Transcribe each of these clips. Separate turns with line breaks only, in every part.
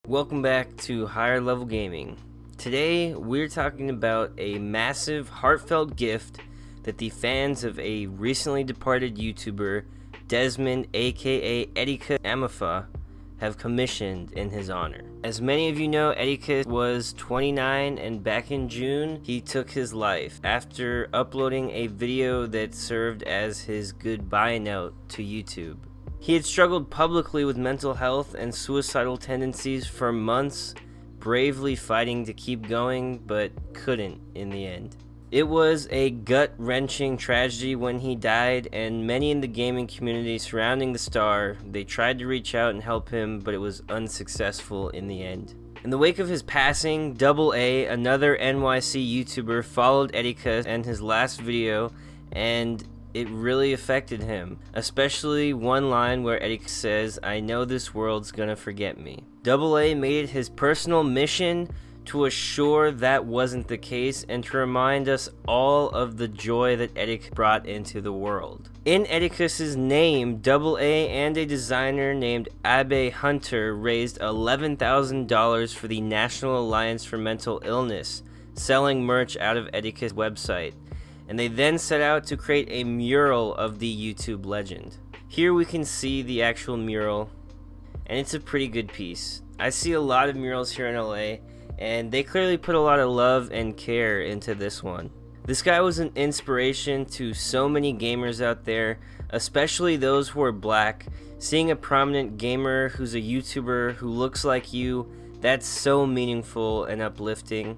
Welcome back to Higher Level Gaming. Today we're talking about a massive heartfelt gift that the fans of a recently departed YouTuber, Desmond aka Etika Amafa, have commissioned in his honor. As many of you know, Etika was 29 and back in June he took his life after uploading a video that served as his goodbye note to YouTube. He had struggled publicly with mental health and suicidal tendencies for months, bravely fighting to keep going, but couldn't in the end. It was a gut-wrenching tragedy when he died, and many in the gaming community surrounding the star, they tried to reach out and help him, but it was unsuccessful in the end. In the wake of his passing, Double A, another NYC YouTuber, followed Etika and his last video, and it really affected him, especially one line where Etika says, "I know this world's gonna forget me." Double A made it his personal mission to assure that wasn't the case and to remind us all of the joy that Etika brought into the world. In Etika's name, Double A and a designer named Abe Hunter raised $11,000 for the National Alliance for Mental Illness, selling merch out of Etika's website. And they then set out to create a mural of the YouTube legend. Here we can see the actual mural, and it's a pretty good piece. I see a lot of murals here in LA, and they clearly put a lot of love and care into this one. This guy was an inspiration to so many gamers out there, especially those who are black. Seeing a prominent gamer who's a YouTuber who looks like you, that's so meaningful and uplifting.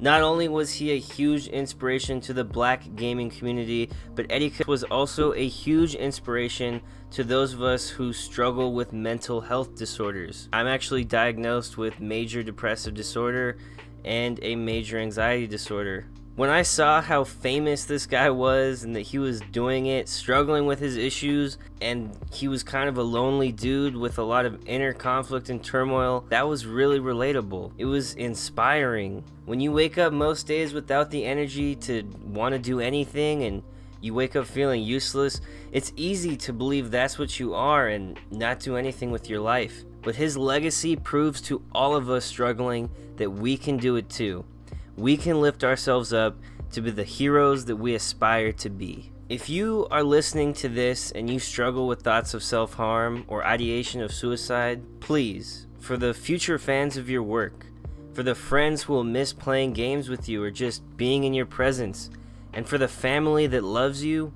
Not only was he a huge inspiration to the black gaming community, but Etika was also a huge inspiration to those of us who struggle with mental health disorders. I'm actually diagnosed with major depressive disorder and a major anxiety disorder. When I saw how famous this guy was and that he was doing it, struggling with his issues, and he was kind of a lonely dude with a lot of inner conflict and turmoil, that was really relatable. It was inspiring. When you wake up most days without the energy to want to do anything and you wake up feeling useless, it's easy to believe that's what you are and not do anything with your life. But his legacy proves to all of us struggling that we can do it too. We can lift ourselves up to be the heroes that we aspire to be. If you are listening to this and you struggle with thoughts of self-harm or ideation of suicide, please, for the future fans of your work, for the friends who will miss playing games with you or just being in your presence, and for the family that loves you,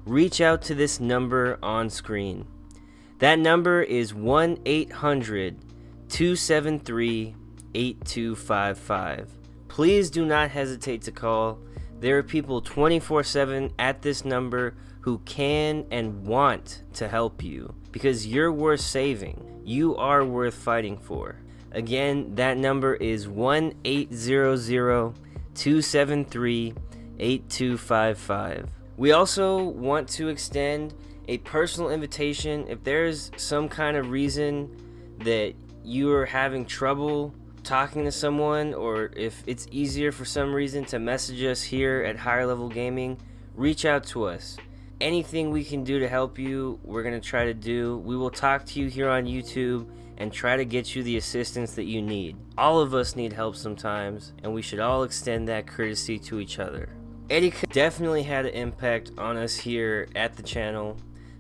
reach out to this number on screen. That number is 1-800-273-8255. Please do not hesitate to call. There are people 24/7 at this number who can and want to help you because you're worth saving. You are worth fighting for. Again, that number is 1-800-273-8255. We also want to extend a personal invitation. If there's some kind of reason that you are having trouble talking to someone, or if it's easier for some reason to message us here at Higher Level Gaming, reach out to us. Anything we can do to help you, we're going to try to do. We will talk to you here on YouTube and try to get you the assistance that you need. All of us need help sometimes, and we should all extend that courtesy to each other. Etika definitely had an impact on us here at the channel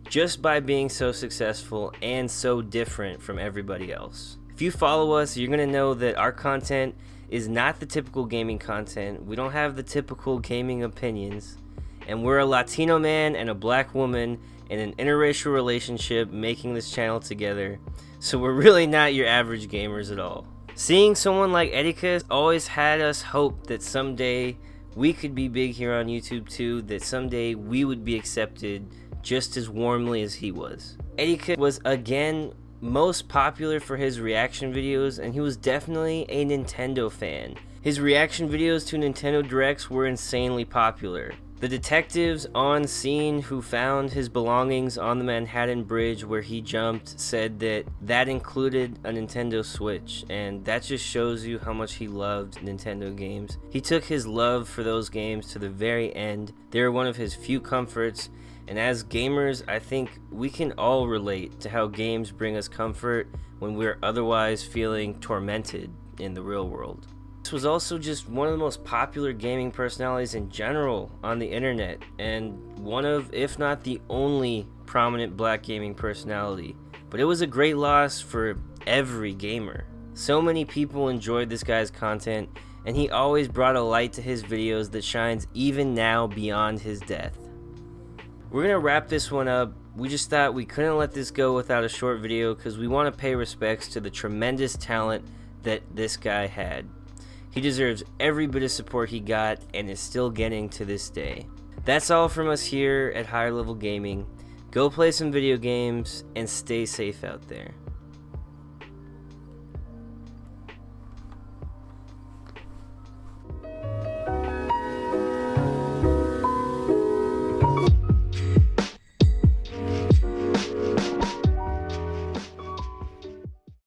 just by being so successful and so different from everybody else. If you follow us, you're going to know that our content is not the typical gaming content. We don't have the typical gaming opinions. And we're a Latino man and a black woman in an interracial relationship making this channel together. So we're really not your average gamers at all. Seeing someone like Etika always had us hope that someday we could be big here on YouTube too, that someday we would be accepted just as warmly as he was. Etika was again most popular for his reaction videos, and he was definitely a Nintendo fan. His reaction videos to Nintendo Directs were insanely popular. The detectives on scene who found his belongings on the Manhattan Bridge where he jumped said that that included a Nintendo Switch, and that just shows you how much he loved Nintendo games. He took his love for those games to the very end. They were one of his few comforts, and as gamers, I think we can all relate to how games bring us comfort when we're otherwise feeling tormented in the real world. This was also just one of the most popular gaming personalities in general on the internet, and one of, if not the only, prominent black gaming personality. But it was a great loss for every gamer. So many people enjoyed this guy's content, and he always brought a light to his videos that shines even now beyond his death. We're gonna wrap this one up. We just thought we couldn't let this go without a short video because we want to pay respects to the tremendous talent that this guy had. He deserves every bit of support he got and is still getting to this day. That's all from us here at Higher Level Gaming. Go play some video games and stay safe out there.